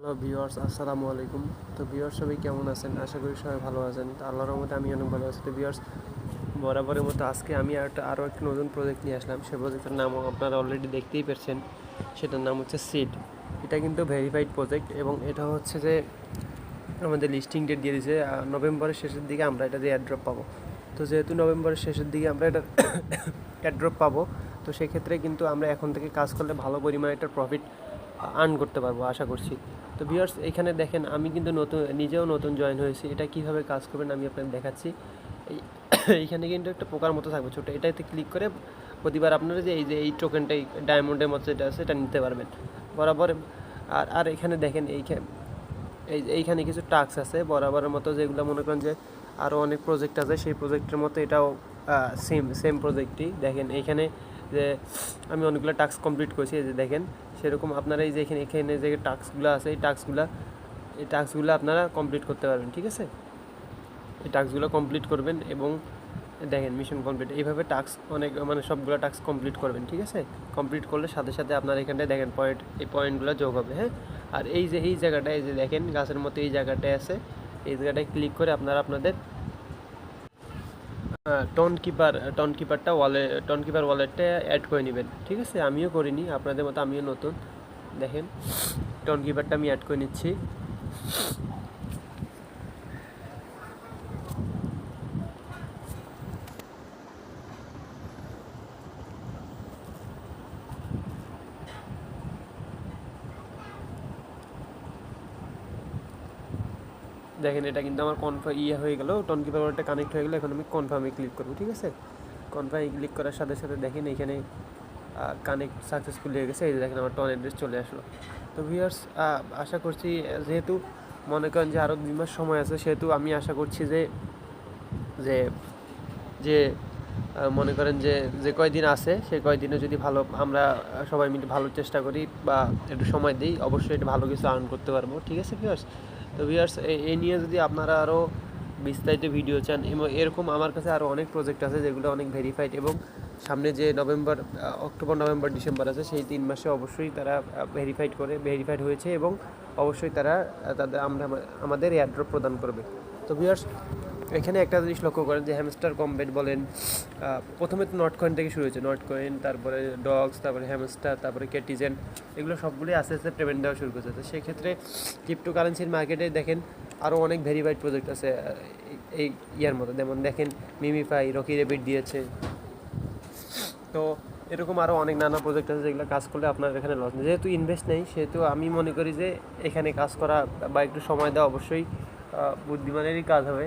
Hello viewers, আসসালামু আলাইকুম। তো ভিউয়ার্স সবাই কেমন আছেন? আশা করি সবাই ভালো আছেন। তো আল্লাহর রহমতে আমি অনেক ভালো আছি। তো ভিউয়ার্স, বরাবরের মতো আজকে আমি আরও একটা নতুন প্রজেক্ট নিয়ে আসলাম। সে প্রজেক্টের নামও আপনারা অলরেডি দেখতেই পেরেছেন। সেটার নাম হচ্ছে সিড। এটা কিন্তু ভেরিফাইড প্রজেক্ট এবং এটা হচ্ছে যে আমাদের লিস্টিং ডেট দিয়ে দিয়েছে নভেম্বরের শেষের দিকে আমরা এটা দিয়ে অ্যাড্রপ পাবো। তো যেহেতু নভেম্বরের শেষের দিকে আমরা এটা অ্যাড্রপ পাবো, তো সেক্ষেত্রে কিন্তু আমরা এখন থেকে কাজ করলে ভালো পরিমাণে একটা প্রফিট আর্ন করতে পারবো আশা করছি। তো ভিউয়ার্স, এখানে দেখেন আমি কিন্তু নিজেও নতুন জয়েন হয়েছি। এটা কীভাবে কাজ করবেন আমি আপনাদের দেখাচ্ছি। এইখানে কিন্তু একটা পোকার মতো থাকবে ছোটো, এটাতে ক্লিক করে প্রতিবার আপনারা যে এই টোকেনটাই ডায়মন্ডের মতো যেটা আছে এটা নিতে পারবেন বরাবর। আর এখানে দেখেন এইখানে কিছু টাস্ক আছে বরাবরের মতো, যেগুলো মনে করেন যে আরও অনেক প্রজেক্ট আছে সেই প্রজেক্টের মতো এটাও সেম প্রজেক্টই। দেখেন এইখানে যে আমি অনেকগুলো টাস্ক কমপ্লিট করেছি, এই যে দেখেন সেরকম আপনারা এই যে এখানে যে টাস্কগুলো আছে এই টাস্কগুলো আপনারা কমপ্লিট করতে পারবেন। ঠিক আছে, এই টাস্কগুলো কমপ্লিট করবেন এবং দেখেন মিশন কমপ্লিট, এইভাবে টাস্ক সবগুলো টাস্ক কমপ্লিট করবেন। ঠিক আছে, কমপ্লিট করলে সাথে সাথে আপনার এখানটায় দেখেন পয়েন্টগুলো যোগ হবে। হ্যাঁ, আর এই জায়গাটায় এই যে দেখেন গাছের মতো এই জায়গাটায় আছে, এই জায়গাটায় ক্লিক করে আপনারা আপনাদের টন কিপার ওয়ালেটটা অ্যাড করে নেবেন। ঠিক আছে, আমিও করিনি, আপনাদের মতো আমিও নতুন। দেখেন টন কিপারটা আমি অ্যাড করে নিচ্ছি। দেখেন এটা কিন্তু আমার হয়ে গেল, টন কিপার ওয়ালেটটা কানেক্ট হয়ে গেলো। এখন আমি কনফার্মে ক্লিক করবো। ঠিক আছে, কনফার্মে ক্লিক করার সাথে সাথে দেখেন এখানে কানেক্ট সাকসেসফুল হয়ে গেছে। এই যে দেখেন আমার টন অ্যাড্রেস চলে আসলো। তো ভিউয়ার্স, আশা করছি যেহেতু মনে করেন যে আরও 2 মাস সময় আছে, সেহেতু আমি আশা করছি যে যে যে মনে করেন যে কয়দিন আছে সেই কয়দিনে যদি ভালো আমরা সবাই মিলে ভালো চেষ্টা করি বা একটু সময় দিই, অবশ্যই এটা ভালো কিছু আর্ন করতে পারবো। ঠিক আছে ভিউয়ার্স, তো ভিউয়ার্স এই নিয়ে যদি আপনারা আরও বিস্তারিত ভিডিও চান, এবং এরকম আমার কাছে আরও অনেক প্রজেক্ট আছে যেগুলো অনেক ভেরিফাইড, এবং সামনে যে অক্টোবর নভেম্বর ডিসেম্বর আছে সেই 3 মাসে অবশ্যই তারা ভেরিফাইড হয়েছে এবং অবশ্যই তারা আমাদের এয়ারড্রপ প্রদান করবে। তো ভিউয়ার্স, এখানে একটা জিনিস লক্ষ্য করেন যে হ্যামস্টার কমবেট বলেন, প্রথমে তো নট কয়েন থেকে শুরু হয়েছে, নট কয়েন, তারপরে ডগস, তারপরে হ্যামস্টার, তারপরে কেটিজেন, এগুলো সবগুলোই আস্তে আস্তে পেমেন্ট দেওয়া শুরু করেছে। তো সেক্ষেত্রে ক্রিপ্টোকারেন্সির মার্কেটে দেখেন আরও অনেক ভেরিফাইড প্রজেক্ট আছে এই ইয়ার মতো, যেমন দেখেন মিমিফাই, রকি রেবিট দিয়েছে। তো এরকম আরও অনেক নানা প্রজেক্ট আছে যেগুলো কাজ করলে আপনার এখানে লস নেই। যেহেতু ইনভেস্ট নেই সেহেতু আমি মনে করি যে এখানে কাজ করা বা একটু সময় দেওয়া অবশ্যই বুদ্ধিমানেরই কাজ হবে।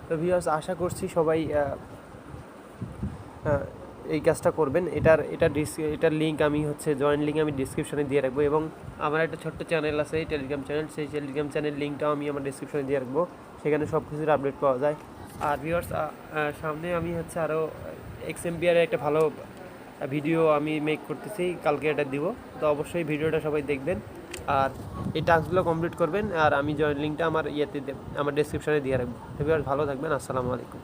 তো ভিউয়ার্স, আশা করছি সবাই এই কাজটা করবেন। এটার লিঙ্ক আমি জয়েন্ট লিঙ্ক আমি ডিসক্রিপশনে দিয়ে রাখবো, এবং আমার একটা ছোট্ট চ্যানেল আছে টেলিগ্রাম চ্যানেল, সেই টেলিগ্রাম চ্যানেল লিঙ্কটাও আমি আমার ডিসক্রিপশনে দিয়ে রাখবো, সেখানে সব কিছুর আপডেট পাওয়া যায়। আর ভিউয়ার্স, সামনে আমি আরও এক্সএমপিআর একটা ভালো ভিডিও আমি মেক করতেছি, কালকে এটা দিব। তো অবশ্যই ভিডিওটা সবাই দেখবেন আর এই টাস্কগুলো কমপ্লিট করবেন। আর আমি জয়েন্ট লিঙ্কটা আমার ডিসক্রিপশনে দিয়ে রাখবো। ভিউয়ার্স, ভালো থাকবেন। আসসালামু আলাইকুম।